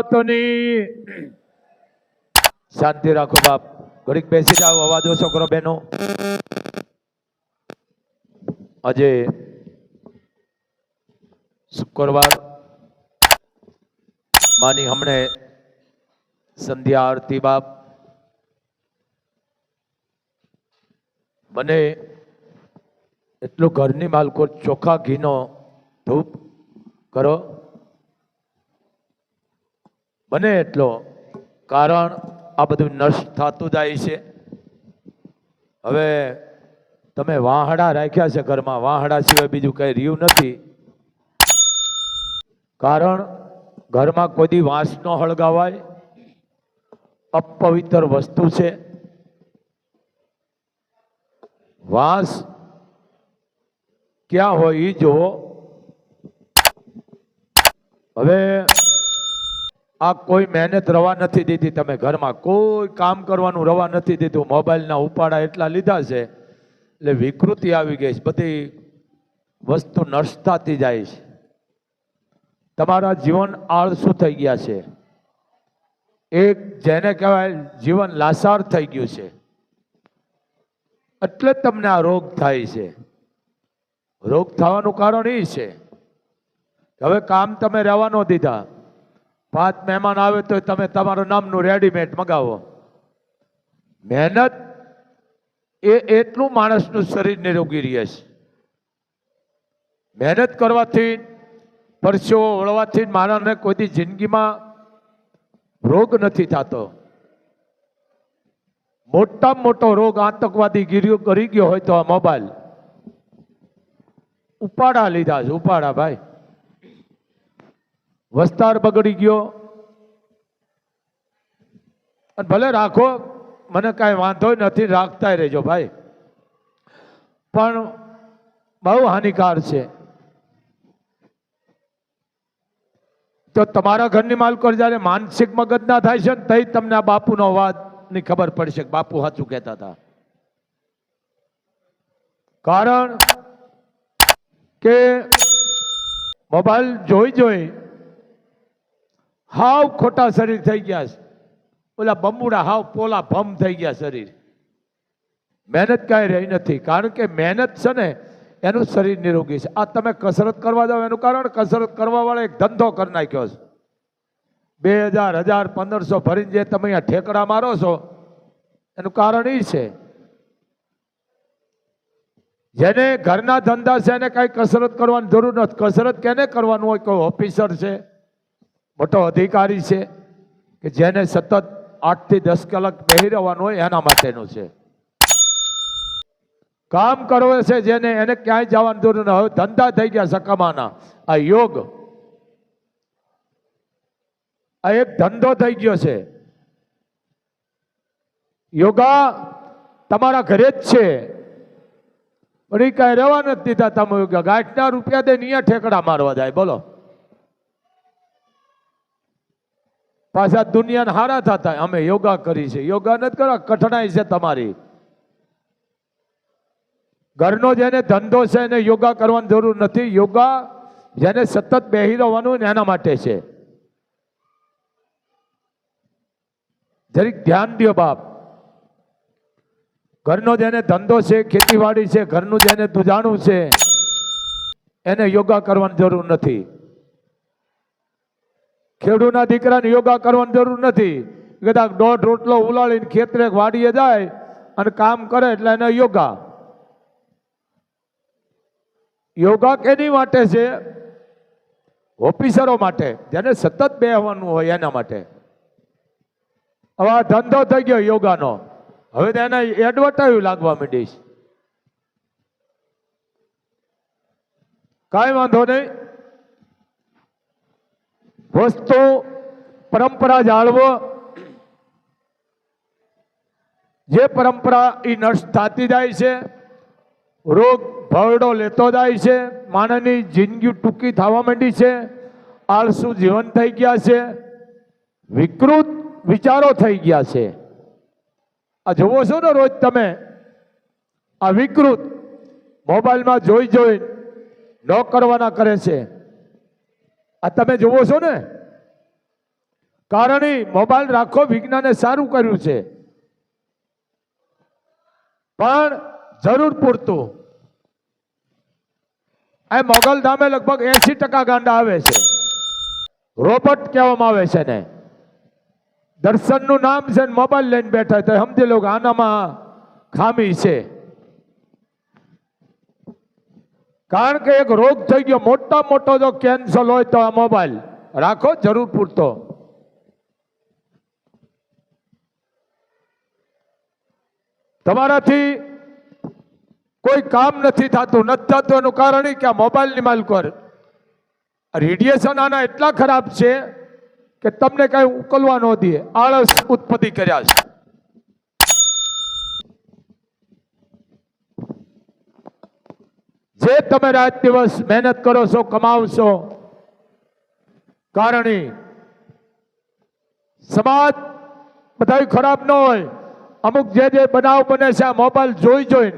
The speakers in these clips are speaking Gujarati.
વાતો નહીં. શાંતિ રાખો બાપ. ઘડીક બેસી જાઓ. અવાજ ઓછો કરો બેનો. આજે શુક્રવાર માની હમણે સંધ્યા આરતી બાપ. બને એટલું ઘરની માલકો ચોખ્ખા ઘીનો ધૂપ કરો, બને એટલો. કારણ આ બધું નષ્ટ થતું જાય છે. હવે તમે વાહડા રાખ્યા છે ઘરમાં, વાહડા સિવાય બીજું કઈ રહ્યું નથી. કારણ ઘરમાં કોઈ દી વાંસ ન હળગાવાય, અપવિત્ર વસ્તુ છે વાંસ. ક્યાં હોય એ જુઓ. હવે આ કોઈ મહેનત રવા નથી દીધી. તમે ઘરમાં કોઈ કામ કરવાનું રવા નથી દીધું. મોબાઈલના ઉપાડા એટલા લીધા છે એટલે વિકૃતિ આવી ગઈ છે. બધી વસ્તુ નષ્ટ થતી જાય છે. તમારા જીવન આળસુ થઈ ગયા છે. એક જેને કહેવાય જીવન લાસાર થઈ ગયું છે. એટલે તમને આ રોગ થાય છે. રોગ થવાનું કારણ એ છે હવે કામ તમે રહેવા ન દીધા. 5 મહેમાન આવે તો તમે તમારું નામનું રેડીમેડ મગાવો. મહેનત એ એટલું માણસનું શરીર નિરોગી રહે છે. મહેનત કરવાથી, પરસેવો વળવાથી માણસને કોઈ જિંદગીમાં રોગ નથી થતો. મોટામાં મોટો રોગ આતંકવાદી કરી ગયો હોય તો આ મોબાઈલ. ઉપાડા લીધા છે, ઉપાડા ભાઈ. વસ્તાર બગડી ગયો. અને ભલે રાખો, મને કાંઈ વાંધો નથી, રાખતા રહેજો ભાઈ, પણ બહુ હાનિકાર છે. તો તમારા ઘરની માલકો જ્યારે માનસિક મગજના થાય છે ને તઈ તમને આ બાપુનો વાતની ખબર પડશે કે બાપુ સાચું કહેતા હતા. કારણ કે મોબાઈલ જોઈ હાવ ખોટા શરીર થઈ ગયા છે. ઓલા બમુડા હાવ પોલા ભમ થઈ ગયા શરીર. મહેનત કાંઈ રહી નથી. કારણ કે મહેનત છે ને એનું શરીર નિરોગી છે. આ તમે કસરત કરવા જાઓ એનું કારણ કસરત કરવા વાળા એક ધંધો કરી નાખ્યો છે. 2000, 1000, 1500 ભરીને જે તમે અહીંયા ઠેકડા મારો છો એનું કારણ એ છે. જેને ઘરના ધંધા છે એને કાંઈ કસરત કરવાની જરૂર નથી. કસરત કેને કરવાનું હોય? કોઈ ઓફિસર છે, મોટો અધિકારી છે કે જેને સતત 8 થી 10 કલાક બેસી રહેવાનું હોય એના માટેનું છે. કામ કરવે છે જેને, એને ક્યાંય જવાની જરૂર ન. હવે ધંધા થઈ ગયા સકામાના. આ યોગ આ એક ધંધો થઈ ગયો છે. યોગા તમારા ઘરે જ છે પણ એ કાંઈ રહેવા નથી દીધા. તમે યોગા ગાંઠના રૂપિયા દઈને અહીંયા ઠેકડા મારવા જાય. બોલો, પાછા દુનિયાને હારા થતા અમે યોગા કરી છે. યોગા નથી કરવા, કઠણાઈ છે તમારી. ઘરનો જેને ધંધો છે એને યોગા કરવાની જરૂર નથી. યોગા જેને સતત બેહી રહેવાનું એના માટે છે. જરીક ધ્યાન દો બાપ. ઘરનો જેને ધંધો છે, ખેતીવાડી છે, ઘરનું જેને દુજાણું છે એને યોગા કરવાની જરૂર નથી. ખેડૂતના દીકરાને યોગા કરવાની જરૂર નથી. કદાચ 1.5 રોટલો ઉલાળીને ખેતરે વાડીએ જાય અને કામ કરે એટલે એને યોગા. યોગા કેની માટે છે? ઓફિસરો માટે, જેને સતત બેહવાનું હોય એના માટે. હવે આ ધંધો થઈ ગયો યોગાનો. હવે તો એને એડવર્ટાઈઝ લાગવા માંડી છે. કાંઈ વાંધો નહીં. વસ્તુ પરંપરા જાળવો. જે પરંપરા એ નષ્ટ થતી જાય છે, રોગ ભરડો લેતો જાય છે, માણસની જિંદગી ટૂંકી થવા માંડી છે, આળસુ જીવન થઈ ગયા છે, વિકૃત વિચારો થઈ ગયા છે. આ જોવો છો ને રોજ તમે આ વિકૃત મોબાઈલમાં જોઈ ન કરવાના કરે છે. આ તમે જોવો છો ને. કારણ મોબાઈલ રાખો વિજ્ઞાને સારું કર્યું છે, પણ જરૂર પૂરતું. આ મોગલધામે લગભગ 80% ગાંડા આવે છે. રોબોટ કહેવામાં આવે છે ને. દર્શનનું નામ છે ને મોબાઈલ લઈને બેઠા તો સમજી લો કે આનામાં ખામી છે. કારણ કે એક રોગ થઈ ગયો મોટા મોટો, જો કેન્સર હોય તો આ મોબાઈલ રાખો જરૂર પૂરતો. તમારાથી કોઈ કામ નથી થતું એનું કારણ કે આ મોબાઈલની માલકોર રેડિયેશન આના એટલા ખરાબ છે કે તમને કઈ ઉકલવા ન દે, આળસ ઉત્પત્તિ કર્યા છે. જે તમે રાત દિવસ મહેનત કરો છો, કમાવશો, કારણ સમાજ બધા ખરાબ ન હોય. અમુક જે બનાવ બને છે આ મોબાઈલ જોઈ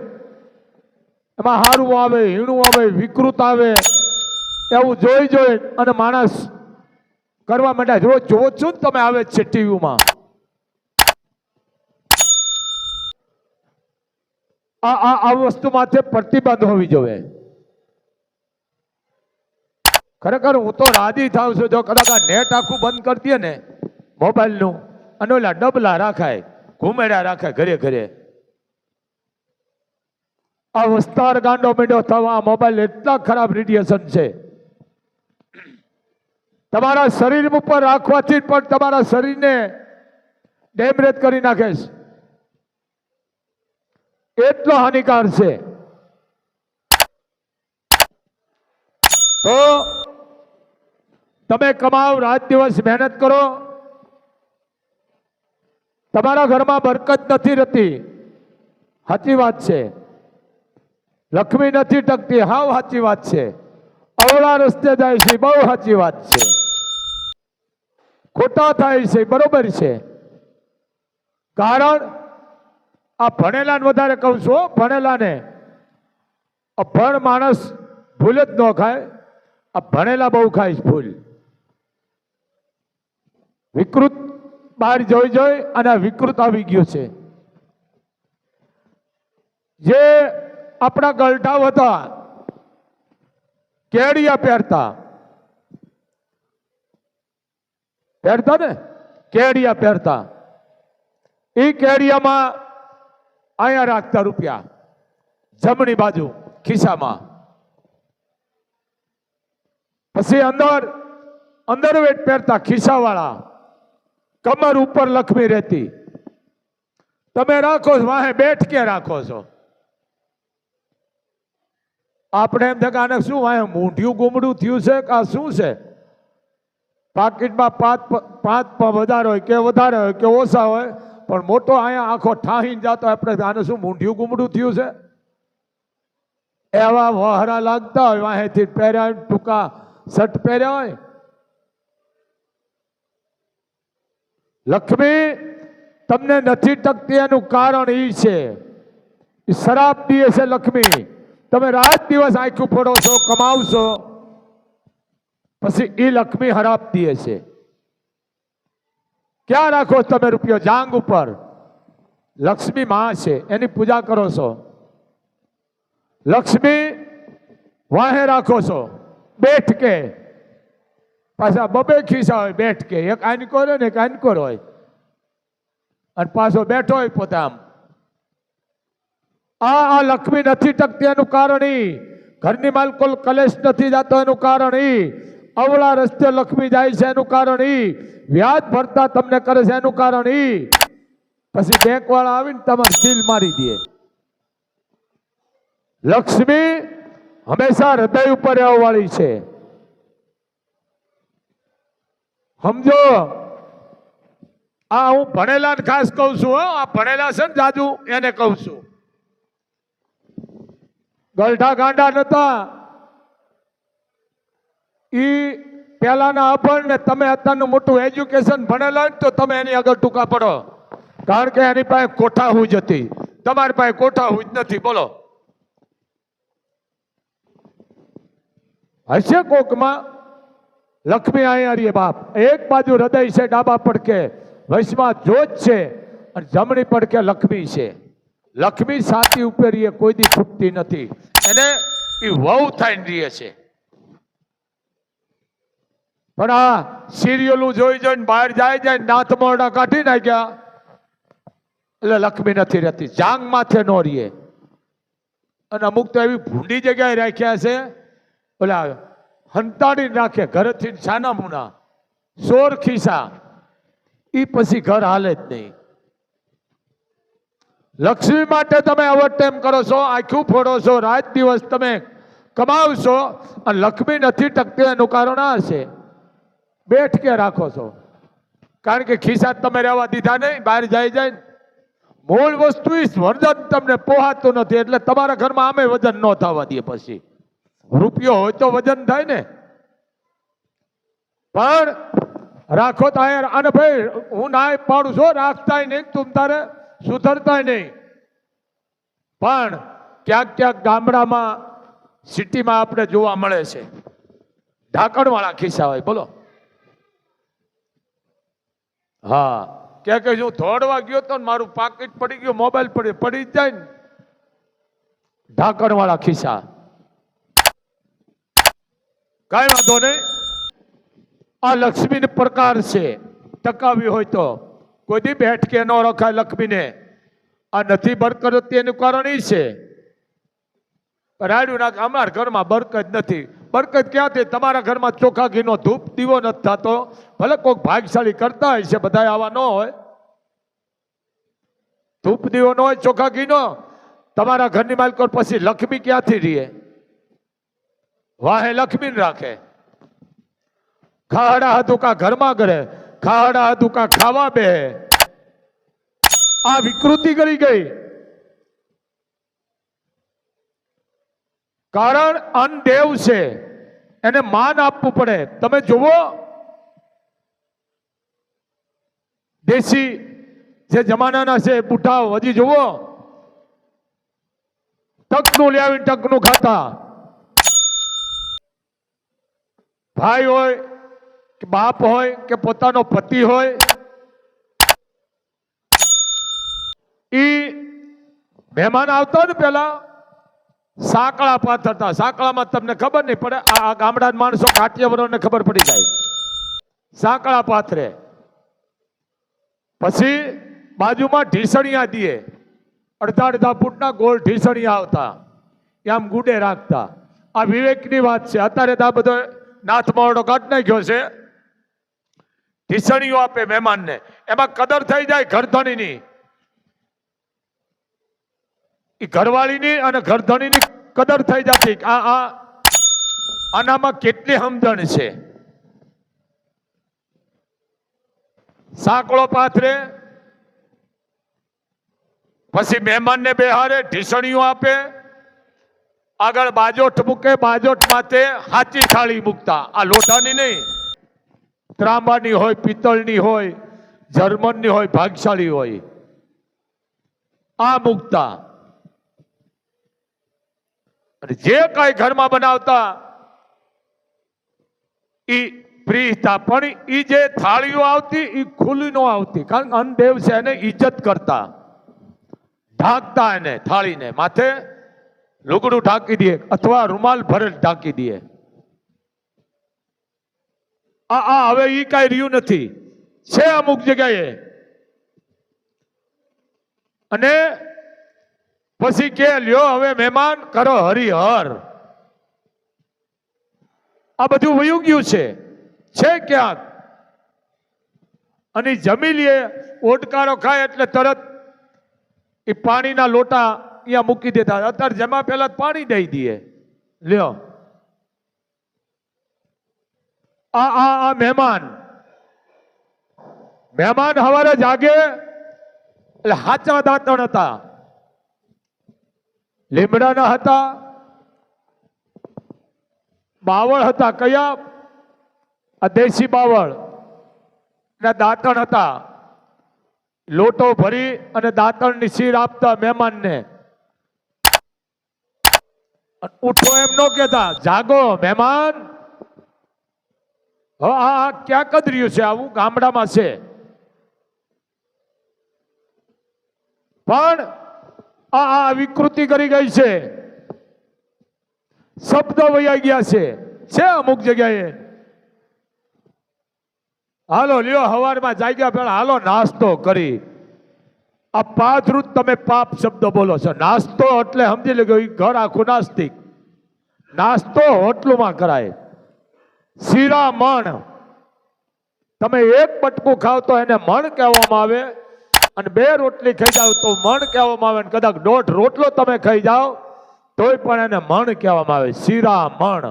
એમાં હારું આવે, હીણું આવે, વિકૃત આવે, એવું જોઈ અને માણસ કરવા માંડ્યા. રોજ જોવો છો ને તમે, આવે છે ટીવીમાં. આ વસ્તુ માથે પ્રતિબંધ હોવી જોઈએ. ખરેખર હું તો રાજી થાવ છું જો કદાચ આ નેટ આખું બંધ કરી દે ને મોબાઈલનું, અને ઓલા ડબલા રાખાય, ઘુમેડા રાખાય ઘરે ઘરે. આ વિસ્તાર ગાંડો મીંડો થવા મોબાઈલ એટલા ખરાબ રેડિયેશન છે. તમારા શરીર ઉપર રાખવાથી પણ તમારા શરીરને ડેમેજ કરી નાખે છે, એટલો હાનિકાર છે. તો તમે કમાઓ, રાત દિવસ મહેનત કરો. તમારા ઘરમાં બરકત નથી રહેતી, સાચી વાત છે. લક્ષ્મી નથી ટકતી, હાવ સાચી વાત છે. અવળા રસ્તે જાય છે, બહુ સાચી વાત છે. ખોટા થાય છે, બરોબર છે. કારણ આ ભણેલાને વધારે કહું છું, ભણેલાને. અભણ માણસ ભૂલ જ ન ખાય, આ ભણેલા બહુ ખાય છે ભૂલ. વિકૃત બહાર જોઈ અને વિકૃત આવી ગયું છે. જે આપણા ગલઢાઓ હતા, કેડિયા પહેરતા ને, કેડિયા પહેરતા. એ કેડિયામાં અહીંયા રાખતા રૂપિયા, જમણી બાજુ ખિસ્સામાં. પછી અંદરવેટ પહેરતા ખિસ્સાવાળા, કમર ઉપર લક્ષ્મી રહેતી. તમે રાખો છો વાહે બેઠ કે રાખો છો. આપણે એમ થાય કે આને શું વાહે મૂંઢિયું ગુમડું થયું છે કે આ શું છે? પાકીટમાં પાંચ વધારે હોય કે ઓછા હોય, પણ મોટો અહીંયા આખો ઠાહીને જતો. આપણે આને શું મૂંઢિયું ગુમડું થયું છે? એવા વહરા લાગતા હોય, વાહેથી પહેર્યા હોય, ટૂંકા શર્ટ પહેર્યા હોય. લક્ષ્મી તમને નથી ટકતી એનું કારણ એ છે, શરાબ પીએ છે લક્ષ્મી. તમે રાત દિવસ આંખું ફોડો છો, કમાવશો, પછી એ લક્ષ્મી હરાપ દે છે. ક્યાં રાખો તમે રૂપિયો? જાંગ ઉપર. લક્ષ્મી માં છે, એની પૂજા કરો છો. લક્ષ્મી વાહે રાખો છો બેઠ કે. પાછા બબે ખિસ્સા હોય બેઠ કે, એક આનકોર હોય ને એક આનકોર હોય, અને પાછો બેઠો હોય પોતે આમ. આ લક્ષ્મી નથી ટકતી એનું કારણ ઈ, ઘરની માલકો કલેશ નથી જતો એનું કારણ ઈ, અવળા રસ્તે લક્ષ્મી જાય છે એનું કારણ ઈ, વ્યાજ ભરતા તમને કરે છે એનું કારણ ઈ. પછી બેંક વાળા આવીને તમારે સીલ મારી દે. લક્ષ્મી હંમેશા હૃદય ઉપર રહેવા વાળી છે, સમજો. આ હું ભણેલા ને ખાસ કહું છું. આ ભણેલા છે ને જાજુ, એને કહું છું. ગલઢા ગાંડા નતા, ઈ પેલાના અભણ ને તમે અત્યારનું મોટું એજ્યુકેશન ભણેલા હોય તો તમે એની આગળ ટૂંકા પડો. કારણ કે એની પાસે કોઠા હુજ હતી, તમારી પાસે કોઠા હુજ નથી. બોલો, હશે કોકમાં લક્ષ્મી અહીંયા રહીએ બાપ. એક બાજુ હૃદય છે, ડાબા પડકે વૈશમાં જોત છે અને જમણી પડકે લક્ષ્મી છે. લક્ષ્મી સાથી ઉપર રહીએ, કોઈ દી છૂટતી નથી. એને એ વહુ થઈને રહીએ છે. પણ આ સિરિયલું જોઈ જોઈને બહાર જાય નાથ મોરડા કાઢી નાખ્યા એટલે લક્ષ્મી નથી રહેતી. જાંગ માથે નો રહીએ. અને અમુક તો એવી ભૂંડી જગ્યાએ રાખ્યા છે, ઓલા હંતાડી રાખે ઘરેથી છાના મુના સોર ખિસ્સા, એ પછી ઘર હાલે જ નહીં. લક્ષ્મી માટે તમે ઓવરટાઈમ કરો છો, આખું ફોડો છો, રાત દિવસ તમે કમાવશો અને લક્ષ્મી નથી ટકતી. એનું કારણ આ છે, બેઠકે રાખો છો. કારણ કે ખિસ્સા તમે રહેવા દીધા નહીં, બહાર જાય. મૂળ વસ્તુ વજન તમને પોહાતું નથી, એટલે તમારા ઘરમાં આમે વજન ન થવા દે. પછી રૂપિયો હોય તો વજન થાય ને, પણ રાખો તો અને ભાઈ હું ના પાડું છું, રાખતાય નહીં, તું તારે સુધરતાય નહીં. પણ ક્યાંક ક્યાંક ગામડામાં સિટીમાં આપણે જોવા મળે છે ઢાંકણવાળા ખિસ્સા હોય. બોલો. હા, ક્યાં કે હું દોડવા ગયો તો મારું પાકીટ પડી ગયું, મોબાઈલ પડી જાય ને. ઢાંકણવાળા ખિસ્સા, કઈ વાંધો નહીં. આ લક્ષ્મી પ્રકાર છે, ટકાવી હોય તો કોઈ દી બેઠકે ન રખાય લક્ષ્મીને. આ નથી બરકત, એનું કારણ એ છે રાડ્યું નાખ. અમારા ઘરમાં બરકત નથી. બરકત ક્યાંથી? તમારા ઘરમાં ચોખા ઘીનો ધૂપ દીવો નથી થતો. ભલે કોઈક ભાગશાળી કરતા હોય છે, બધા આવા ન હોય. ધૂપ દીવો ન હોય, ચોખા ઘીનો, તમારા ઘરની માલકો પછી લક્ષ્મી ક્યાંથી રહીએ? વાહે લક્ષ્મી રાખે. ખાડા હદુકા ઘરમાં કરે, ખાડા હદુકા ખાવા બે. આ વિકૃતિ કરી ગઈ. કારણ અનદેવ છે, એને માન આપવું પડે. તમે જુઓ દેશી જે જમાનાના છે બુઢાઓ, હજી જુઓ ટકનું લાવીને ટકનું ખાતા. ભાઈ હોય કે બાપ હોય કે પોતાનો પતિ હોય, ઈ મહેમાન આવતા ને પેલા સાંકળા પાથરતા. સાંકળામાં તમને ખબર નહીં પડે, આ ગામડા માણસો કાઠિયાવાડોને ખબર પડી જાય. સાંકળા પાથરે, પછી બાજુમાં ઢીસણિયા દીએ, અડધા અડધા ફૂટના ગોળ ઢીસણિયા આવતા, આમ ગુડે રાખતા. આ વિવેકની વાત છે. અત્યારે તો આ બધો નાથ મોરડો કાઢ નાખ્યો છે. ઢીસણીઓ આપે મહેમાનને, એમાં કદર થઈ જાય ઘરધણીની, ઘરવાળીની અને ઘરધણીની કદર થઈ જતી. આનામાં કેટલી સમજણ છે. સાંકળો પાથરે, પછી મહેમાનને બેહારે, ઢીસણીઓ આપે, આગળ બાજોઠ મૂકે, બાજોઠ માથે હાચી થાળી મૂકતા. આ લોટાની નહીં, ત્રાંબાની હોય, પિત્તળની હોય, જર્મનની હોય, ભાગશાળી હોય, આ મૂકતા. અને જે કઈ ઘરમાં બનાવતા ઈ પ્રીતા. પણ ઈ જે થાળીઓ આવતી ઈ ખુલ્લી નો આવતી, કારણ અનદેવ છે, એને ઇજ્જત કરતા, ઢાંકતા. એને થાળીને માથે લુગડું ઢાંકી દે અથવા રૂમાલ ભરેલ ઢાંકી દે. હવે ઈ કઈ રહ્યું નથી, છે અમુક જગ્યાએ. અને પછી કે લ્યો હવે મહેમાન કરો હરિહર. આ બધું વયું ગયું છે ક્યાંક. અને જમી લે, ઓડકારો ખાય એટલે તરત એ પાણીના લોટા અહીંયા મૂકી દેતા. અત્યારે જમા પહેલા પાણી દઈ દઈએ. લ્યો આ મહેમાન હવારે જાગે એટલે હાચા દાંતણ હતા, લીમડાના હતા, બાવળ હતા. કયા? આ દેશી બાવળ ના દાંતણ હતા. લોટો ભરી અને દાંતણની શીર આપતા મહેમાનને. ઉઠો એમ ન કહેતા, જાગો મહેમાન, હવે આ ક્યાં કદર્યું છે? આવું ગામડામાં છે, પણ આ વિકૃતિ કરી ગઈ છે. શબ્દ વૈયા ગયા છે અમુક જગ્યાએ. હાલો લ્યો, હવારમાં જાગ્યા પેલા હાલો નાસ્તો કરી. આ પાથરું તમે પાપ શબ્દ બોલો છો. નાસ્તો એટલે સમજી લે ઘર આખું નાસ્તિક. નાસ્તો હોટલુમાં કરાય. શિરામણ, તમે એક બટકું ખાવ તો એને મણ કહેવામાં આવે, અને 2 રોટલી ખાઈ જાવ તો મણ કહેવામાં આવે, કદાચ 1.5 રોટલો તમે ખાઈ જાઓ તોય પણ એને મણ કહેવામાં આવે. શિરામણ.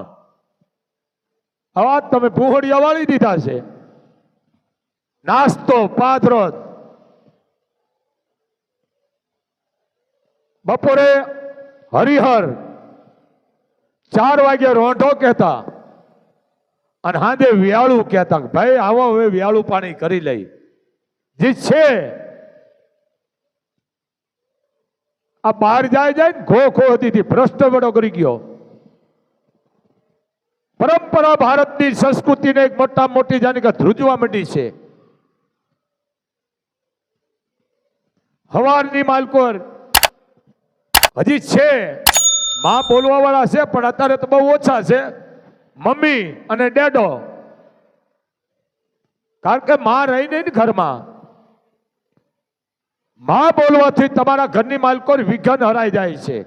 આવા તમે ભૂહડિયા વાળી દીધા છે. નાસ્તો પાથરો. બપોરે હરિહર 4 વાગે રોંઢો કહેતા અને હાંજે વ્યાળું કહેતા. ભાઈ આવો હવે વ્યાળું પાણી કરી લઈ. જે છે આ બહાર જાય ને ખો હતી, ભ્રષ્ટ વડો કરી ગયો. પરંપરા ભારતની સંસ્કૃતિને એક મોટી જાની કે ધ્રુજવા માંડી છે. હવારની માલકોર હજી છે, માં બોલવા વાળા છે પણ અત્યારે તો બહુ ઓછા છે. મમ્મી અને ડેડો, કારણ કે માં રહી નહીં ને ઘરમાં. માં બોલવાથી તમારા ઘરની માલકો વિઘન હરાઈ જાય છે.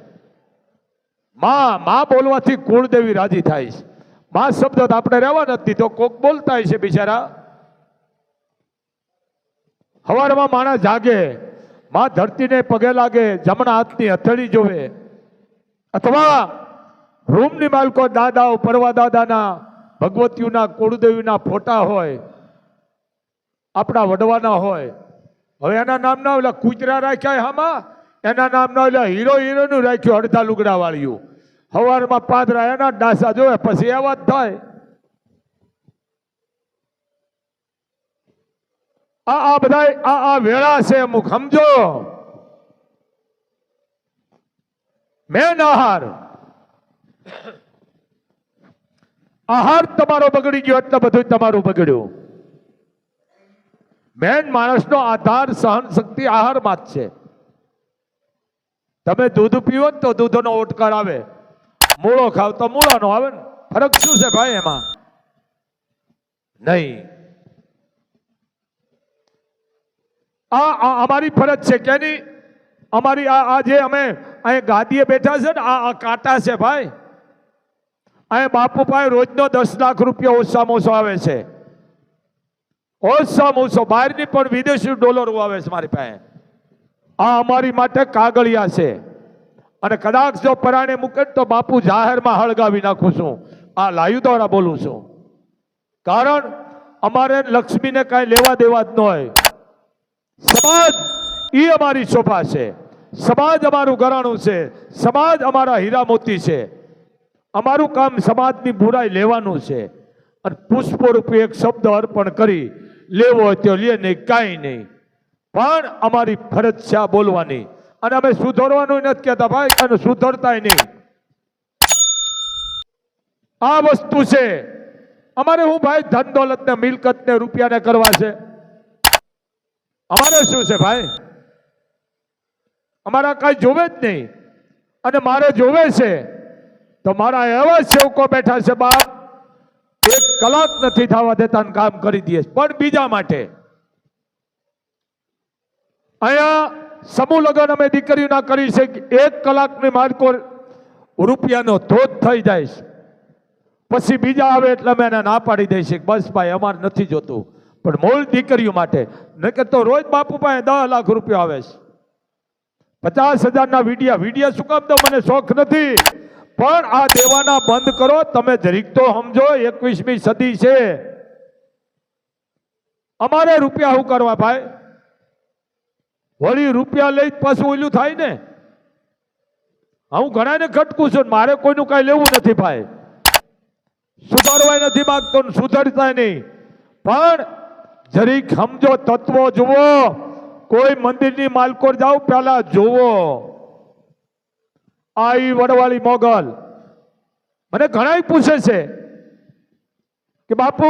માં બોલવાથી કુળદેવી રાજી થાય છે. માં શબ્દ આપણે રહેવા નથી તો કોક બોલતા છે બિચારા. હવારમાં માણસ જાગે, માં ધરતીને પગે લાગે, જમણા હાથની હથેળી જોવે, અથવા રૂમની માલકો દાદાઓ પરવા દાદાના ભગવતીઓના કુળદેવીના ફોટા હોય, આપણા વડવાના હોય. હવે એના નામના ઓલા કૂતરા રાખ્યા હામાં, એના નામના ઓલા હીરોનું રાખ્યું અડધા લુગડા વાળ્યું. હવારમાં પાદરા એના ડાસા જોવે, પછી એ વાત થાય. આ બધા આ વેળા છે અમુક, સમજો. મેન આહાર તમારો બગડી ગયો એટલે બધું તમારું બગડ્યું. મેન માણસનો આધાર સહન શક્તિ આહારમાં જ છે. તમે દૂધ પીવો ને તો દૂધનો ઓટકાર આવે, મૂળો ખાવ તો મૂળાનો આવે ને. ફરક શું છે ભાઈ એમાં? નહીં. આ અમારી ફરજ છે કે નહીં? અમારી આ જે અમે અહીં ગાદીએ બેઠા છે ને, આ કાંટા છે ભાઈ. અહીં બાપુ પાસે રોજનો 10 લાખ રૂપિયા ઓછામાં ઓછો આવે છે. ઓછામાં ઓછો બહારની પણ વિદેશી ડોલરો આવે છે મારી પાસે. આ અમારી માટે કાગળિયા છે, અને કદાચ જો પરાણે મૂકે તો બાપુ જાહેરમાં હળગાવી નાખું છું. આ લાયુ દ્વારા બોલું છું, કારણ અમારે લક્ષ્મીને કાંઈ લેવા દેવા જ ન હોય. સમાજ એ અમારી શોભા છે, સમાજ અમારું ઘરાણું છે, સમાજ અમારા હીરા મોતી છે. અમારું કામ સમાજની બુરાઈ લેવાનું છે, અને પુષ્પરૂપી એક શબ્દ અર્પણ કરી લેવો હોય તો લે, નહીં કાંઈ નહીં. પણ અમારી ફરજ છે આ બોલવાની, અને અમે સુધરવાનું નથી કહેતા ભાઈ, અને સુધરતાય નહીં. આ વસ્તુ છે અમારે. હું ભાઈ ધન દોલત ને મિલકત ને રૂપિયાને કરવા છે? અમારે શું છે ભાઈ? અમારા કાંઈ જોવે જ નહીં. અને મારે જોવે છે તો મારા એવા સેવકો બેઠા છે બાપ, 1 કલાક નથી થવા દેતા કામ કરી દે, પણ બીજા માટે. અહીંયા સમૂહ લગ્ન અમે દીકરીઓના કરી છે, 1 કલાકની માર્કો રૂપિયાનો ધોધ થઈ જાય છે. પછી બીજા આવે એટલે અમે એને ના પાડી દઈશ, બસ ભાઈ અમારે નથી જોતું. પણ મૂળ દીકરીઓ માટે નકર તો રોજ બાપુ પાસે 10 લાખ રૂપિયા આવે છે. 50,000ના વિડિયા શું કામ? તો મને શોખ નથી, પણ આ દેવાના બંધ કરો તમે. જરીક તો સમજો, 21મી સદી છે. અમારે રૂપિયા શું કરવા ભાઈ? વળી રૂપિયા લઈ પાછું ઓલું થાય ને. હું ઘણાને ખટકું છું, મારે કોઈનું કાંઈ લેવું નથી ભાઈ. સુધારવાય નથી માંગતો, સુધરતા નહીં. પણ જરીક સમજો, તત્વો જુઓ. કોઈ મંદિરની માલકોર જાઓ પેલા જુઓ. આઈ વડવાળી મોગલ મને ઘણા પૂછે છે કે બાપુ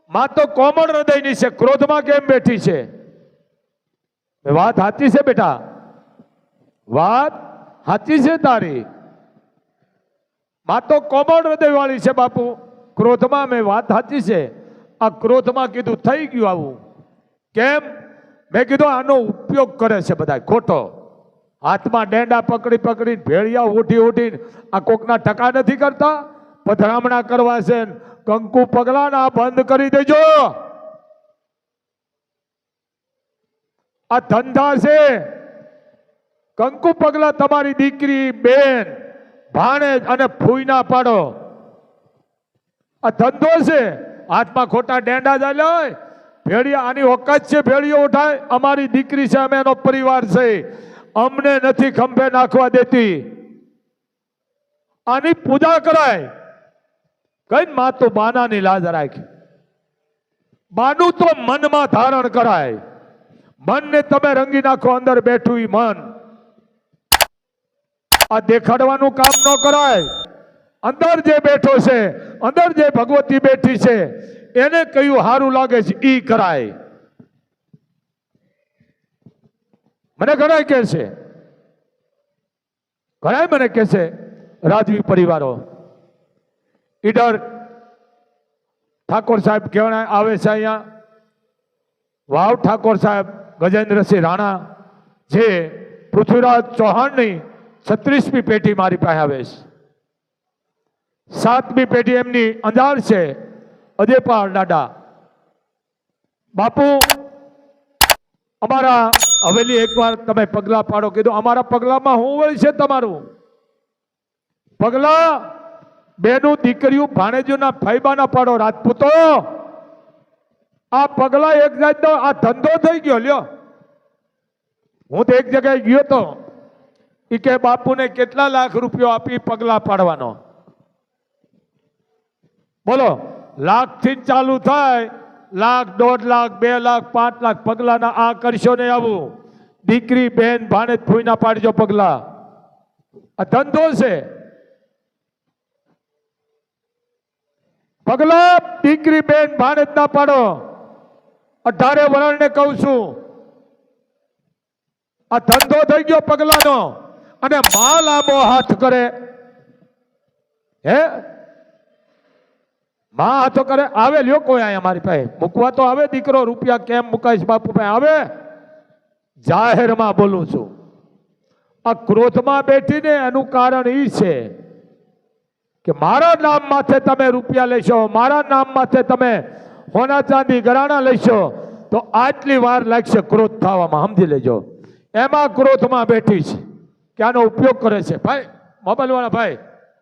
માં તો કોમળ હૃદયની છે, ક્રોધમાં કેમ બેઠી છે? વાત સાચી છે બેટા, વાત સાચી છે તારી. માં તો કોમળ હૃદય વાળી છે બાપુ, ક્રોધમાં. મેં વાત સાચી છે. આ ક્રોધમાં કીધું થઈ ગયું આવું કેમ? મેં કીધું આનો ઉપયોગ કરે છે બધા ખોટો. હાથમાં ડેંડા પકડી પકડીને ભેળિયા ઉઠી ઉઠીને આ કોકના ટકા નથી કરતા, પધરામણા કરવા છે. કંકુ પગલા ના બંધ કરી દેજો. આ ધંધા છે. કંકુ પગલા તમારી દીકરી, બેન, ભાણેજ અને ફૂઈ ના પાડો. આ ધંધો છે. હાથમાં ખોટા ડેંડા ચાલે ભેળિયા. આની ઓકાત છે ભેળિયો ઉઠાય? અમારી દીકરી છે, અમે એનો પરિવાર છે, અમને નથી ખંભે નાખવા દેતી. આની પૂજા કરાય. કઈ માં તો બાનાની લાજ રાખી. બાનું તો મનમાં ધારણ કરાય. મનને તમે રંગી નાખો, અંદર બેઠું ઈ મન. આ દેખાડવાનું કામ ન કરાય. અંદર જે બેઠો છે, અંદર જે ભગવતી બેઠી છે, એને કયું સારું લાગે છે ઈ કરાય. મને ઘણા કે છે, ઘણા મને કે છે રાજવી પરિવારો, ઈડર ઠાકોર સાહેબ કેવડા આવે છે અહીંયા, વાવ ઠાકોર સાહેબ ગજેન્દ્રસિંહ રાણા, જે પૃથ્વીરાજ ચૌહાણની 36મી પેઢી મારી પાસે આવે છે. 7મી પેઢી એમની અંજાર છે, અજયપાલ દાદા. બાપુ અમારા હવેલી એકવાર તમે પગલા પાડો કીધું. અમારા પગલામાં શું વળી છે તમારું? પગલા બેનું દીકરીઓ ભાણેજોના ફાઈબાના પાડો. રાજપૂતો આ પગલા એક જાતનો આ ધંધો થઈ ગયો લ્યો. હું તો એક જગ્યાએ ગયો તો, ઈ કે બાપુને કેટલા લાખ રૂપિયા આપી પગલા પાડવાનો? બોલો, લાખથી ચાલુ થાય. લાખ, 1.5 લાખ, 2 લાખ, 5 લાખ પગલાના. આ કરશો ને આવું. દીકરી, બેન, ભાણેજ, ફૂઈના પાડજો પગલા. આ ધંધો છે. પગલા દીકરી, બેન, ભાણેજ ના પાડો. 18 વરણને કહું છું, આ ધંધો થઈ ગયો પગલાનો. અને માં લાંબો હાથ કરે, હે માં હાથો કરે. આવે લ્યો કોઈ અહીંયા મારી પાસે મૂકવા તો આવે. દીકરો રૂપિયા કેમ મુકાઈશ બાપુ પાસે? આવે. જાહેરમાં બોલું છું. આ ક્રોધમાં બેઠીને એનું કારણ ઈ છે કે મારા નામ માથે તમે રૂપિયા લેશો, મારા નામ માથે તમે સોના ચાંદી ગરાણા લેશો, તો આટલી વાર લાગશે ક્રોધ થવામાં. સમજી લેજો. એમાં ક્રોધમાં બેઠી છે કે આનો ઉપયોગ કરે છે. ભાઈ મોબાઈલ વાળા ભાઈ,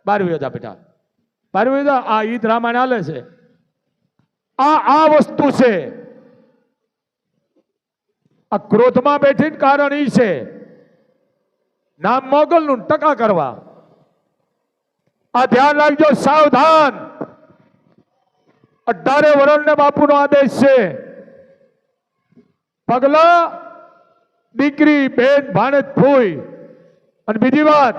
12 જા બેટા, 12 જા. આ ઈદ રામાયણ હાલે છે. આ વસ્તુ છે. આ ક્રોધમાં બેઠીને કારણ ઈ છે નામ મોગલનું ટકા કરવા. આ ધ્યાન રાખજો, સાવધાન. 18 વરણને બાપુનો આદેશ છે. પગલા દીકરી, બેન, ભાણેજ, ફૂઈ. અને બીજી વાત,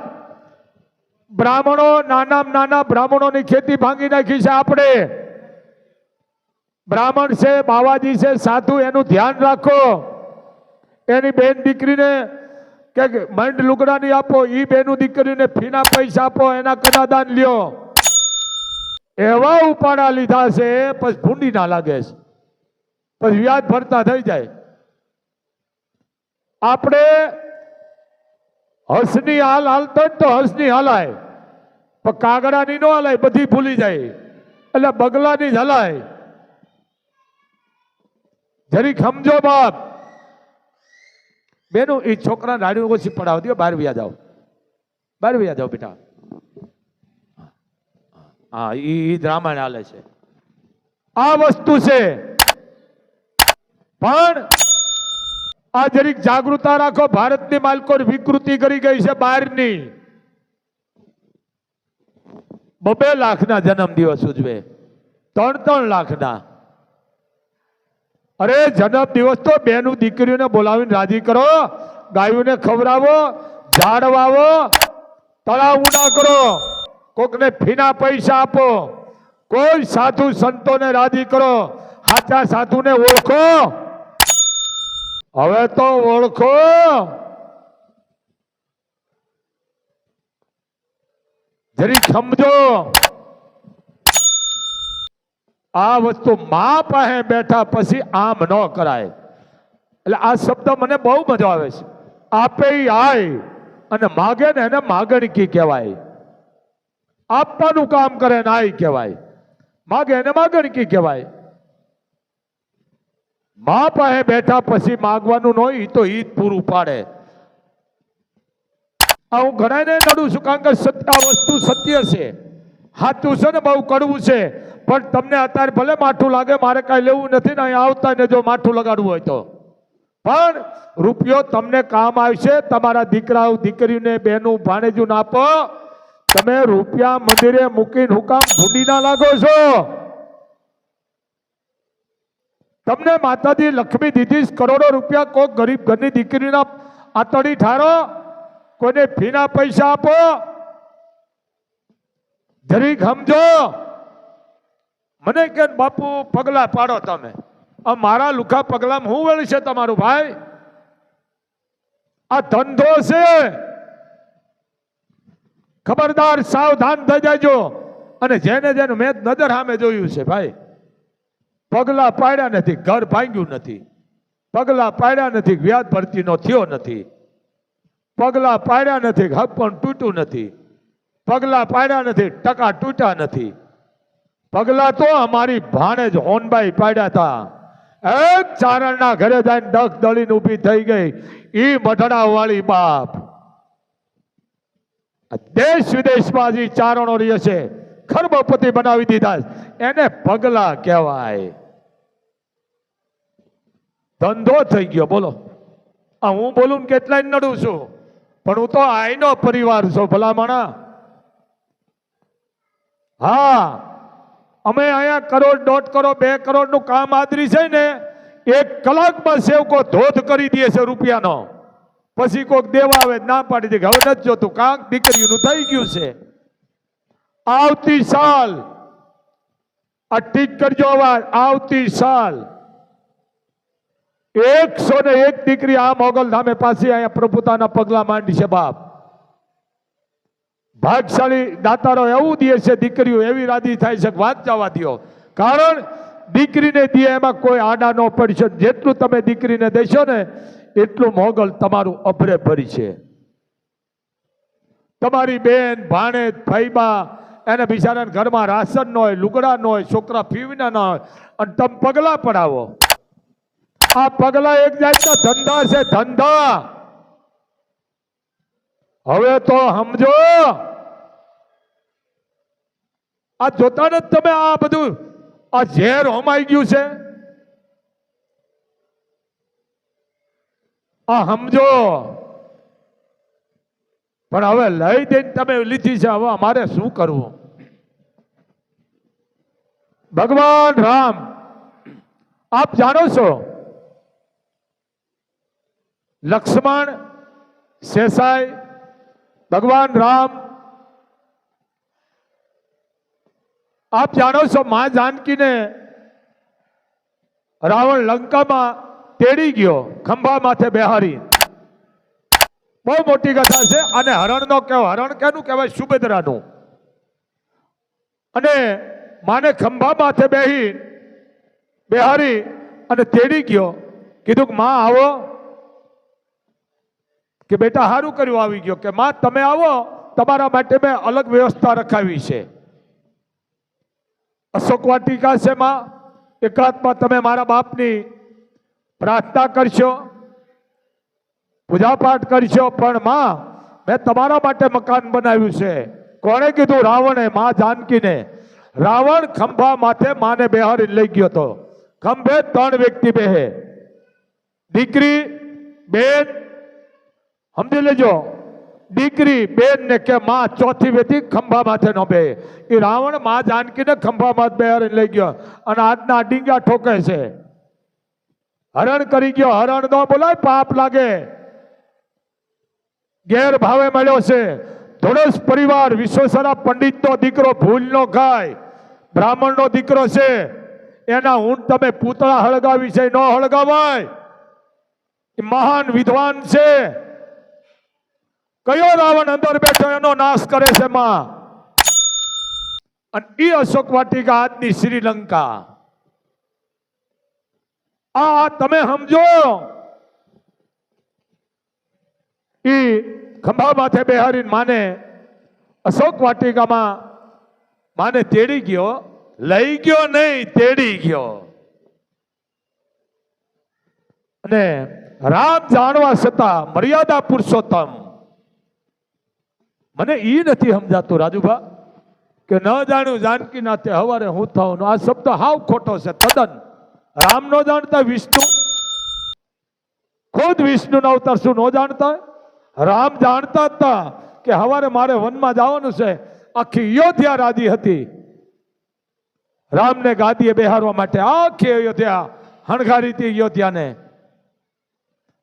બ્રાહ્મણો, નાના બ્રાહ્મણોની ખેતી ભાંગી નાખી છે આપણે. બ્રાહ્મણ છે, બાવાજી છે, સાધુ, એનું ધ્યાન રાખો. એની બેન દીકરીને કે મંડ લુગડાની આપો, ઈ બેનું દીકરીને ફીના પૈસા આપો, એના કદાદાન લ્યો. એવા ઉપાડા લીધા છે, પછી ભૂંડી ના લાગે છે, પછી વ્યાજ ભરતા થઈ જાય. આપણે હસની હાલ હાલતો તો હસની હલાય, પણ કાગડાની નો હલાય, બધી ભૂલી જાય. એટલે બગલાની જ હલાય. જરીક સમજો બાપ. બેનું એ છોકરા રાડી ઓછી પડાવ દો. 12 જાઓ, 12 જાઓ બેટા. હા, ઈ રામાયણ હાલે છે. આ વસ્તુ છે. પણ આ જરીક જાગૃતતા રાખો. ભારતની માલકો વિકૃતિ કરી ગઈ છે બહારની. 2 લાખના જન્મ દિવસ ઉજવે, 3 લાખના. અરે જન્મ દિવસ તો બેનું દીકરીઓને બોલાવીને રાજી કરો, ગાયોને ખવડાવો, ઝાડ વાવો, તળાવ ઊંડા કરો, કોકને ફીના પૈસા આપો, કોઈ સાધુ સંતોને રાજી કરો, સાચા સાધુને ઓળખો, હવે તો ઓળખો. જરી સમજો આ વસ્તુ મા પાસે બેઠા પછી આમ ન કરાય. એટલે આ શબ્દ મને બહુ મજા આવે છે. આપે આય અને માગે ને એને માગણકી કહેવાય. આપવાનું કામ કરે ને આય કહેવાય, માગે એને માગણકી કહેવાય. મા પાસે બેઠા પછી માગવાનું ન હોય, તો ઈ જ પૂરું પાડે. હું ઘણાને નડું છું, કારણ કે સત્ય વસ્તુ સત્ય છે, સાચું છે ને બહુ કડવું છે. પણ તમને અત્યારે ભલે માઠું લાગે, મારે કાંઈ લેવું નથી ને અહીં આવતા ને જો માઠું લગાડવું હોય તો, પણ રૂપિયો તમને કામ આવશે. તમારા દીકરાઓ દીકરીને બહેનું ભાણેજું આપો. તમે રૂપિયા મંદિરે મૂકીને હુકામ ભૂંડી ના લાગો છો? તમને માતાજી લક્ષ્મી દીધી કરોડો રૂપિયા, કોઈક ગરીબ ઘરની દીકરીના આતડી ઠારો, કોઈને ફીના પૈસા આપો. જરીક સમજો. મને કે બાપુ પગલા પાડો તમે. મારા લુખા પગલામાં હું વળી છે તમારું ભાઈ? આ ધંધો છે, ખબરદાર સાવધાન થઈ જાયજો. અને જેને જેને મેં નજર સામે જોયું છે ભાઈ, પગલા પાડ્યા નથી, ઘર ભાંગ્યું નથી, પગલા પાડ્યા નથી, વ્યાજ ભરતીનો થયો નથી, પગલા પાડ્યા નથી, હક પણ તૂટ્યું નથી, પગલા પાડ્યા નથી, ટકા તૂટ્યા નથી. પગલા તો અમારી ભાણેજ હોનબાઈ પાડ્યા હતા. એક ચારણના ઘરે જઈને ડગ દળીને ઊભી થઈ ગઈ. ઈ મઢડા વાળી બાપ દેશ વિદેશમાં હજી ચારણો રહે છે, ખરબપતિ બનાવી દીધા, એને પગલા કહેવાય. ધંધો થઈ ગયો. બોલો, હું બોલું ને કેટલાય નડું છું, પણ હું તો આઈનો પરિવાર છું ભલામણા. હા, અમે અહીંયા કરોડ, 1.5 કરોડ, 2 કરોડ નું કામ આદરી છે ને, 1 કલાકમાં સેવકો ધોધ કરી દે છે રૂપિયાનો. પછી કોઈક દેવા આવે ના પાડી દે, હવે નથી જોતું, કાંક દીકરીઓનું થઈ ગયું છે. આવતી સાલ આ ટીક કરજો અવાજ, આવતી સાલ 101 દીકરી આ મોગલ ધામે પાછી અહીંયા પ્રભુતાના પગલા માંડી છે. બાપ ભાગશાળી દાતારો એવું દે છે, દીકરીઓ એવી રાજી થાય છે, વાત જવા દો. કારણ દીકરીને દે એમાં કોઈ આડા ન પડશે. જેટલું તમે દીકરીને દેશો ને એટલું મોગલ તમારું અભરે ભરી છે. તમારી બેન, ભાણેજ, ભાઈબા, એને બિચારાના ઘરમાં રાશન ન હોય, લુગડા ન હોય, છોકરા ફીવના ન હોય, અને તમે પગલા પડાવો. આ પગલા એક જાતના ધંધા છે, ધંધા. હવે તો સમજો. આ જોતા ને તમે આ બધું આ ઝેર હોમાઈ ગયું છે. આ સમજો. પણ હવે લઈ દઈને તમે લીધી છે, હવે અમારે શું કરવું? ભગવાન રામ, આપ જાણો છો, લક્ષ્મણ, શેષાઈ, ભગવાન રામ, આપ જાણો છો માં જાનકીને રાવણ લંકામાં તેડી ગયો, ખંભા માથે બેહારી. બહુ મોટી કથા છે. અને હરણનો કહેવાય, હરણ કેનું કહેવાય? સુભદ્રાનું. અને માને ખંભા માથે બેહારી અને તેડી ગયો. કીધું કે માં આવો. કે બેટા સારું કર્યું આવી ગયો. કે માં તમે આવો, તમારા માટે મેં અલગ વ્યવસ્થા રખાવી છે. અશોક વાટિકા છે માં, એકાંતમાં તમે મારા બાપની પ્રાર્થના કરશો, પૂજાપાઠ કરશો. પણ માં મેં તમારા માટે મકાન બનાવ્યું છે. કોણે કીધું? રાવણે, માં જાનકીને. રાવણ ખંભા માથે માને બેહારી લઈ ગયો હતો. ખંભે 3 વ્યક્તિ બેહે, દીકરી, બેન. સમજી લેજો, દીકરી, બેન ને કે માં, ચોથી વ્યક્તિ ખંભા માથે ન બે. એ રાવણ માં જાનકીને ખંભા માથે બેહારી લઈ ગયો. અને આજના ડીંગા ઠોકે છે. હરણ કરી ગયો. હરણ ન બોલાય, પાપ લાગે. ગેર ભાવે મળ્યો છે. ધોળસ પરિવાર, વિશ્વેશ્વરા પંડિતનો દીકરો, ભૂલ નો ખાય, બ્રાહ્મણનો દીકરો છે. એના ઊંટ તમે પૂતળા હળગાવી છે, ન હળગાવાય. એ મહાન વિદ્વાન છે. કયો રાવણ અંદર બેઠો એનો નાશ કરે છે માં. અને એ અશોક વાટિકા આજની શ્રીલંકા. આ તમે સમજો. એ ખંભા માથે બેહારીને માને અશોક વાટિકામાં માને તેડી ગયો, લઈ ગયો નહીં, તેડી ગયો. અને રામ જાણવા છતાં મર્યાદા પુરુષોત્તમ. મને ઈ નથી સમજાતું રાજુભા કે ન જાણ્યું જાનકી નાથે હવારે હું થાઉં. આ શબ્દ હાવ ખોટો છે તદ્દન. રામ નો જાણતા વિષ્ણુ, ખુદ વિષ્ણુ નો અવતાર શું નો જાણતા? રામ જાણતા હતા કે હવારે મારે વનમાં જવાનું છે. આખી અયોધ્યા રાજી હતી રામને ગાદીએ બેહારવા માટે. આખી અયોધ્યા હણગારી હતી અયોધ્યાને.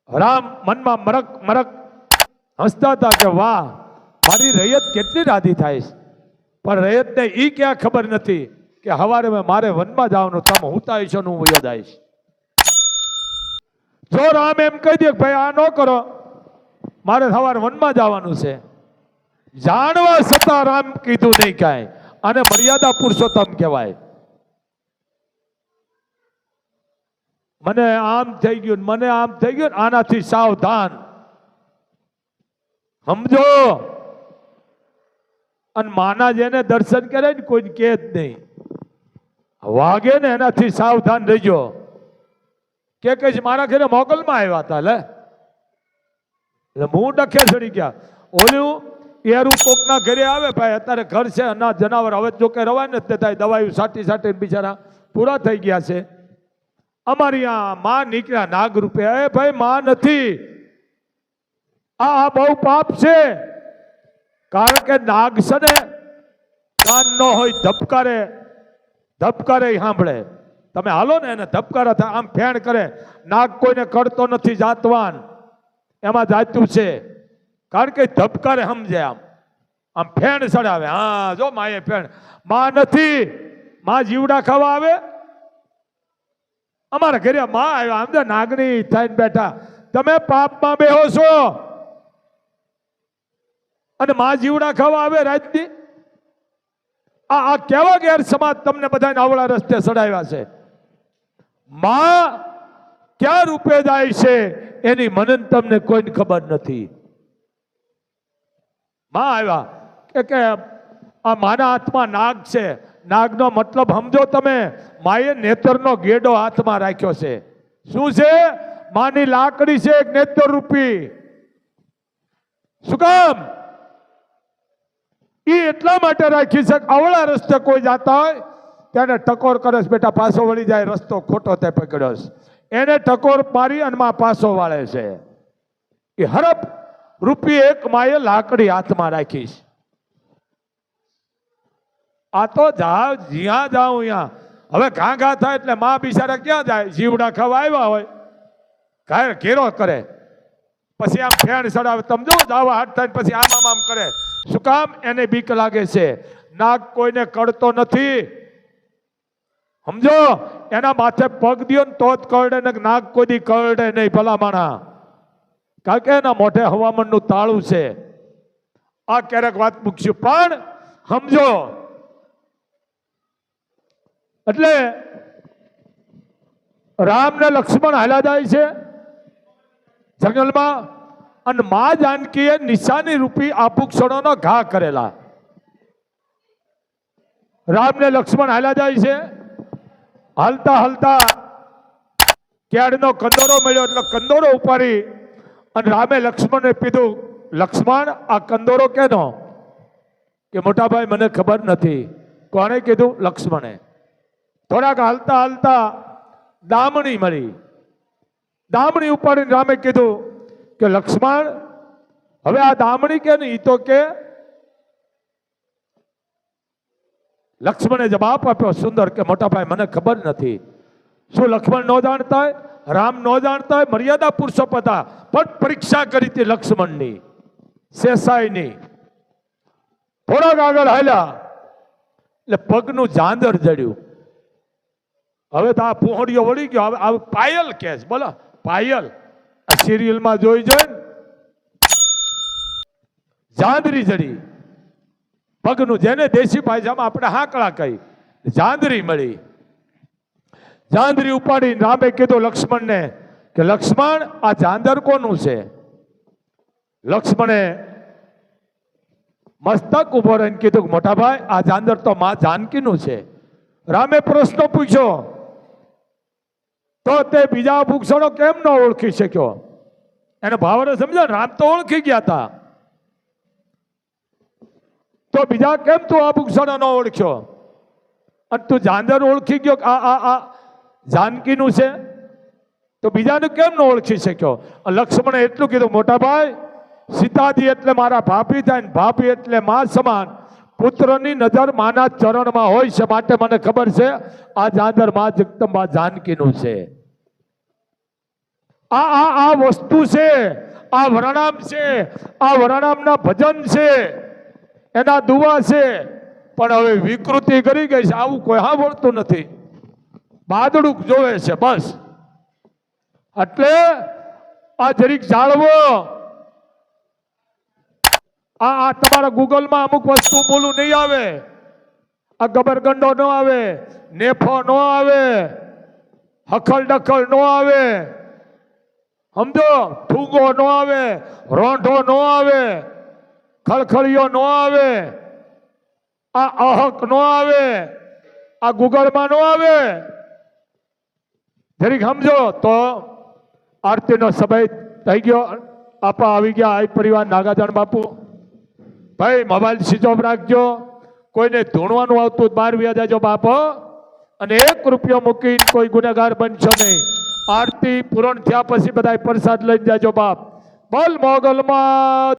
રામ મનમાં મરક મરક હસતા હતા કે વાહ, મારી રૈયત કેટલી રાજી થાય છે. પણ રૈયતને ઈ ક્યાં ખબર નથી કે હવારે મારે વનમાં જવાનું, તમે હુતાય છો, હું વયો જઈશ. જો રામ એમ કહી દે ભાઈ આ ન કરો, મારે સવારે વનમાં જવાનું છે, જાણવા છતાં રામ કીધું નહીં કાંઈ. આને મર્યાદા પુરુષોત્તમ કહેવાય. મને આમ થઈ ગયું, મને આમ થઈ ગયું, આનાથી સાવધાન. સમજો. અને માના જેને દર્શન કરે ને કોઈ કે જ નહીં, વાગે ને એનાથી સાવધાન રહેજો. કે કહીશ મારા ઘરે મોગલમાં આવ્યા હતા લે, એટલે હું ડખે ચડી ગયા. ઓલું એરું કોકના ઘરે આવે ભાઈ, અત્યારે ઘર છે અનાજ જનાવર, હવે જો કે રવાય નથી થાય, દવાઈ સાટી સાટી બિચારા પૂરા થઈ ગયા છે. અમારી આ માં નીકળ્યા નાગ રૂપે. એ ભાઈ માં નથી, આ બહુ પાપ છે. કારણ કે નાગ છે ને કાન ન હોય, ધબકારે ધબકારે સાંભળે. તમે હાલો ને એને ધબકારા થાય, આમ ફેણ કરે. નાગ કોઈને કરતો નથી જાતવાન, એમાં જાતું છે. કારણ કે ધબકારે સમજે, આમ આમ ફેણ ચડાવે. હા જો માએ ફેણ. માં નથી, માં જીવડા ખાવા આવે. અમારા ઘરે માં આવ્યા, આમ તો નાગણી થઈને બેઠા. તમે પાપમાં બેહો છો અને માં જીવડા ખાવા આવે રાતની. આ કેવા ગેર સમાજ તમને બધાને આવડા રસ્તે ચડાવ્યા છે. માં ક્યાં રૂપે જાય છે એની મને તમને કોઈને ખબર નથી. માં આવ્યા કે આ માના હાથમાં નાગ છે. નાગનો મતલબ સમજો તમે. માએ નેતરનો ગેડો હાથમાં રાખ્યો છે. શું છે? માની લાકડી છે એક નેતર રૂપી. શું કામ? એ એટલા માટે રાખી છે અવળા રસ્તે કોઈ જાતા હોય તેને ટકોર કરે છે, બેટા પાછો વળી જાય, રસ્તો ખોટો તે પકડ્યો છે, એને ટકોર મારી અને માં પાછો વાળે છે. એ હરપ રૂપી એક માએ લાકડી હાથમાં રાખી છે. આ તો જાવ જ્યાં જાઉં ત્યાં હવે ઘા ઘા થાય એટલે માં બિચારા ક્યાં જાય? જીવડા ખાવા આવ્યા હોય, ઘાય ઘેરો કરે, પછી આમ ફેણ ચડાવે. તમે જો જાવા હાથ થાય પછી આમ આમ કરે. શું કામ? એને બીક લાગે છે. નાગ કોઈને કળતો નથી, સમજો. એના માથે પગ દિયો ને તો જ કરડે, ને નાગ કોઈ દી કરડે નહીં ભલા માણા. કારણ કે એના મોઢે હવામાનનું તાળું છે. આ ક્યારેક વાત મૂકશું પણ સમજો. એટલે રામ ને લક્ષ્મણ હાલ્યા જાય છે જંગલમાં, અને મા જાનકીએ નિશાની રૂપી આભૂષણોનો ઘા કરેલા. રામ ને લક્ષ્મણ હાલ્યા જાય છે. હાલતા હાલતા કેળનો કંદોરો મળ્યો, એટલે કંદોરો ઉપાડી અને રામે લક્ષ્મણને કીધું, લક્ષ્મણ આ કંદોરો કેનો? કે મોટા ભાઈ મને ખબર નથી. કોણે કીધું? લક્ષ્મણે. થોડાક હાલતા હાલતા દામણી મળી. દામણી ઉપાડીને રામે કીધું કે લક્ષ્મણ હવે આ દામણી કે નહીં? તો કે લક્ષ્મણે જવાબ આપ્યો સુંદર કે મોટા ભાઈ મને ખબર નથી. શું લક્ષ્મણ ન જાણતા હોય? રામ ન જાણતા હોય? મર્યાદા પુરુષોત્તમ હતા, પણ પરીક્ષા કરી હતી લક્ષ્મણની, શેષાઈની. થોડાક આગળ હાલ્યા એટલે પગનું ઝાંઝર જડ્યું. હવે તો આ પોહળીઓ વળી ગયો. હવે આ પાયલ કે છે, બોલો પાયલ. આ સિરિયલમાં જોઈ જોઈને જાંદરી જડી પગનું, જેને દેશી ભાષામાં આપણે હાકડા કહી, જાંદરી મળી. જાંદરી ઉપાડી રામે કીધું લક્ષ્મણને કે લક્ષ્મણ આ જાંદર કોનું છે? લક્ષ્મણે મસ્તક ઉભો રહીને કીધું મોટા ભાઈ આ જાંદર તો માં જાનકીનું છે. રામે પ્રશ્ન પૂછ્યો તો તે બીજા ભૂક્ષણો કેમ ન ઓળખી શક્યો? એને ભાવને સમજો, રામ તો ઓળખી ગયા હતા, તો બીજા કેમ તું આ ભૂક્ષણો ન ઓળખ્યો? અને તું જાંદર ઓળખી ગયો આ આ આ જાનકીનું છે, તો બીજાને કેમ ન ઓળખી શક્યો? લક્ષ્મણે એટલું કીધું મોટા ભાઈ સીતાજી એટલે મારા ભાભી થાય ને ભાભી એટલે માં સમાન. પુત્રની નજર માના ચરણમાં હોય છે, માટે મને ખબર છે આ જાંદર માં જગદંબા જાનકીનું છે. આ આ આ વસ્તુ છે, આ વરણામ છે, આ વરણામના ભજન છે, એના દુવા છે. પણ હવે વિકૃતિ કરી ગઈ છે, આવું કોઈ સાંભળતું નથી, બાદડું જોવે છે બસ. એટલે આ જરીક જાળવો. આ તમારા ગૂગલમાં અમુક વસ્તુ બોલું નહીં આવે, આ ગબરગંડો ન આવે, નેફો ન આવે, હખલ ડખલ ન આવે, સમજો, ઠૂંગો ન આવે, રોંઢો ન આવે, ખળખળીઓ ન આવે, આ અહક ન આવે, આ ગૂગલમાં ન આવે. જરીક સમજો તો આરતીનો સમય થઈ ગયો. આપા આવી ગયા. આ પરિવાર નાગાજણ બાપુ ભાઈ મોબાઈલ સ્વિચ ઓફ રાખજો. કોઈને ધૂણવાનું આવતું બહાર વ્યા જાજો બાપ, અને 1 રૂપિયો મૂકીને કોઈ ગુનેગાર બનશો નહીં. આરતી પૂરણ થયા પછી બધા પ્રસાદ લઈને જાજો બાપ. બોલ મોગલમાં